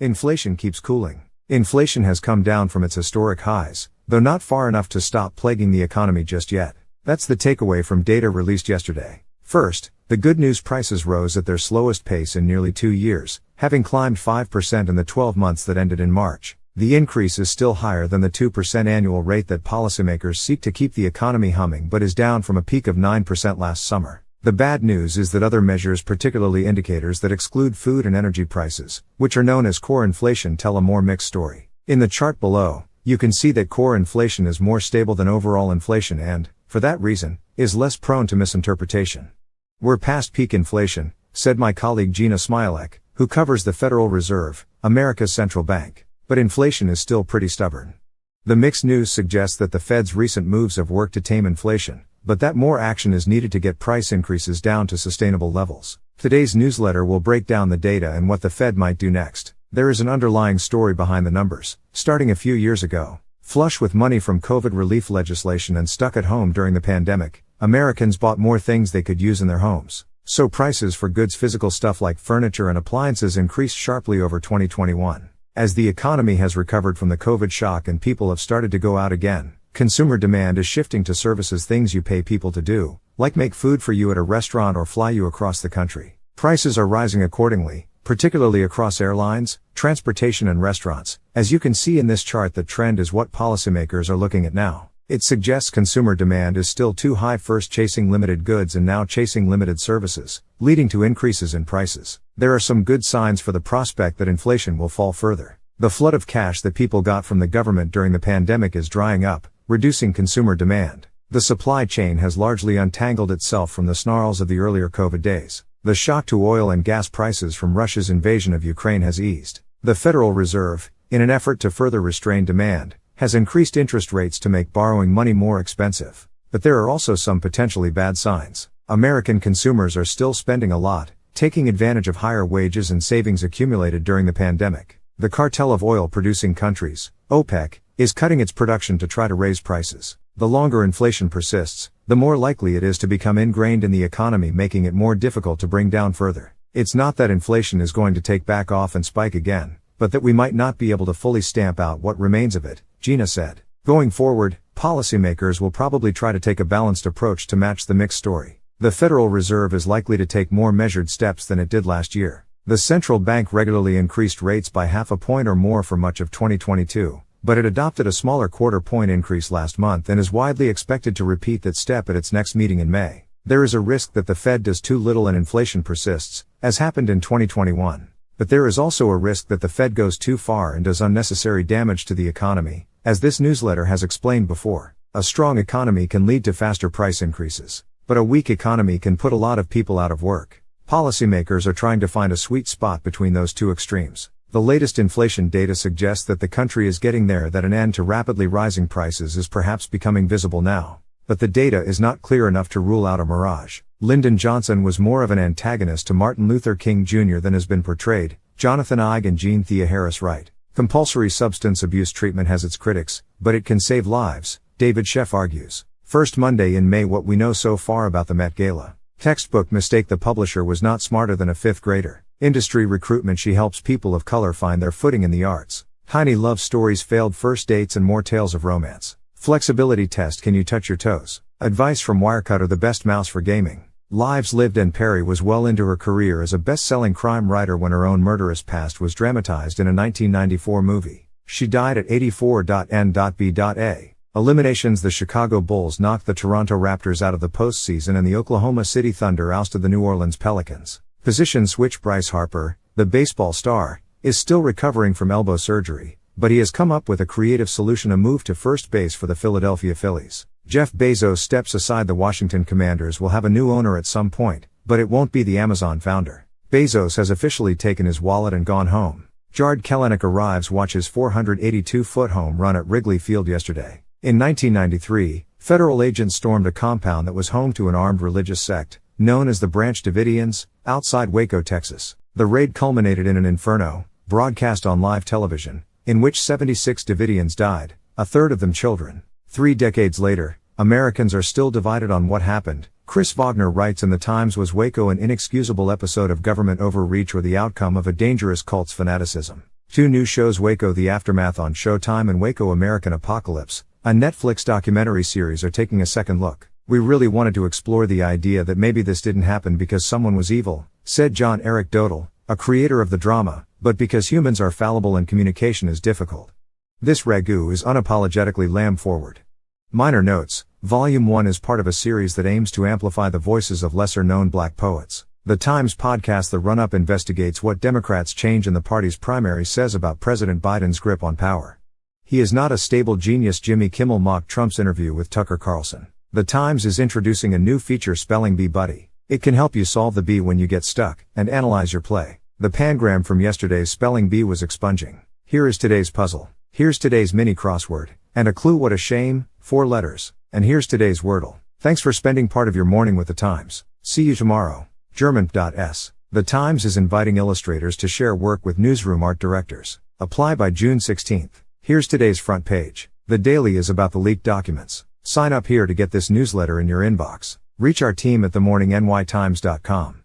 Inflation keeps cooling. Inflation has come down from its historic highs, though not far enough to stop plaguing the economy just yet. That's the takeaway from data released yesterday. First, the good news: prices rose at their slowest pace in nearly 2 years, having climbed 5% in the 12 months that ended in March. The increase is still higher than the 2% annual rate that policymakers seek to keep the economy humming, but is down from a peak of 9% last summer. The bad news is that other measures, particularly indicators that exclude food and energy prices, which are known as core inflation, tell a more mixed story. In the chart below, you can see that core inflation is more stable than overall inflation and, for that reason, is less prone to misinterpretation. "We're past peak inflation," said my colleague Gina Smilek, who covers the Federal Reserve, America's central bank. But inflation is still pretty stubborn. The mixed news suggests that the Fed's recent moves have worked to tame inflation, but that more action is needed to get price increases down to sustainable levels. Today's newsletter will break down the data and what the Fed might do next. There is an underlying story behind the numbers. Starting a few years ago, flush with money from COVID relief legislation and stuck at home during the pandemic, Americans bought more things they could use in their homes. So prices for goods, physical stuff like furniture and appliances, increased sharply over 2021. As the economy has recovered from the COVID shock and people have started to go out again, consumer demand is shifting to services, things you pay people to do, like make food for you at a restaurant or fly you across the country. Prices are rising accordingly, particularly across airlines, transportation and restaurants. As you can see in this chart, the trend is what policymakers are looking at now. It suggests consumer demand is still too high, first chasing limited goods and now chasing limited services, leading to increases in prices. There are some good signs for the prospect that inflation will fall further. The flood of cash that people got from the government during the pandemic is drying up, reducing consumer demand. The supply chain has largely untangled itself from the snarls of the earlier COVID days. The shock to oil and gas prices from Russia's invasion of Ukraine has eased. The Federal Reserve, in an effort to further restrain demand, has increased interest rates to make borrowing money more expensive. But there are also some potentially bad signs. American consumers are still spending a lot, taking advantage of higher wages and savings accumulated during the pandemic. The cartel of oil-producing countries, OPEC, is cutting its production to try to raise prices. The longer inflation persists, the more likely it is to become ingrained in the economy, making it more difficult to bring down further. It's not that inflation is going to take back off and spike again, but that we might not be able to fully stamp out what remains of it, Gina said. Going forward, policymakers will probably try to take a balanced approach to match the mixed story. The Federal Reserve is likely to take more measured steps than it did last year. The central bank regularly increased rates by 0.5 point or more for much of 2022, but it adopted a smaller quarter-point increase last month and is widely expected to repeat that step at its next meeting in May. There is a risk that the Fed does too little and inflation persists, as happened in 2021. But there is also a risk that the Fed goes too far and does unnecessary damage to the economy, as this newsletter has explained before. A strong economy can lead to faster price increases, but a weak economy can put a lot of people out of work. Policymakers are trying to find a sweet spot between those two extremes. The latest inflation data suggests that the country is getting there, that an end to rapidly rising prices is perhaps becoming visible now. But the data is not clear enough to rule out a mirage. Lyndon Johnson was more of an antagonist to Martin Luther King Jr. than has been portrayed, Jonathan Eig and Jean Thea Harris write. Compulsory substance abuse treatment has its critics, but it can save lives, David Sheff argues. First Monday in May, what we know so far about the Met Gala. Textbook mistake: the publisher was not smarter than a 5th grader. Industry recruitment: she helps people of color find their footing in the arts. Tiny love stories: failed first dates and more tales of romance. Flexibility test: can you touch your toes? Advice from Wirecutter: the best mouse for gaming. Lives lived: Anne Perry was well into her career as a best-selling crime writer when her own murderous past was dramatized in a 1994 movie. She died at 84.N.B.A. Eliminations: the Chicago Bulls knocked the Toronto Raptors out of the postseason and the Oklahoma City Thunder ousted the New Orleans Pelicans. Position switch: Bryce Harper, the baseball star, is still recovering from elbow surgery, but he has come up with a creative solution: a move to first base for the Philadelphia Phillies. Jeff Bezos steps aside: the Washington Commanders will have a new owner at some point, but it won't be the Amazon founder. Bezos has officially taken his wallet and gone home. Jarred Kelenic arrives: watch his 482-foot home run at Wrigley Field yesterday. In 1993, federal agents stormed a compound that was home to an armed religious sect, known as the Branch Davidians, outside Waco, Texas. The raid culminated in an inferno, broadcast on live television, in which 76 Davidians died, a third of them children. 3 decades later, Americans are still divided on what happened. Chris Wagner writes in The Times: was Waco an inexcusable episode of government overreach or the outcome of a dangerous cult's fanaticism? Two new shows: Waco: The Aftermath on Showtime and Waco: American Apocalypse, a Netflix documentary series, are taking a second look. "We really wanted to explore the idea that maybe this didn't happen because someone was evil," said John Eric Dodal, a creator of the drama, "but because humans are fallible and communication is difficult. This ragu is unapologetically lamb forward." Minor notes: Volume 1 is part of a series that aims to amplify the voices of lesser-known black poets. The Times podcast The Run-Up investigates what Democrats' change in the party's primary says about President Biden's grip on power. "He is not a stable genius." Jimmy Kimmel mocked Trump's interview with Tucker Carlson. The Times is introducing a new feature, Spelling Bee Buddy. It can help you solve the bee when you get stuck, and analyze your play. The pangram from yesterday's spelling bee was expunging. Here is today's puzzle. Here's today's mini crossword. And a clue: what a shame, 4 letters. And here's today's wordle. Thanks for spending part of your morning with the Times. See you tomorrow. German.s. The Times is inviting illustrators to share work with newsroom art directors. Apply by June 16. Here's today's front page. The Daily is about the leaked documents. Sign up here to get this newsletter in your inbox. Reach our team at themorningnytimes.com.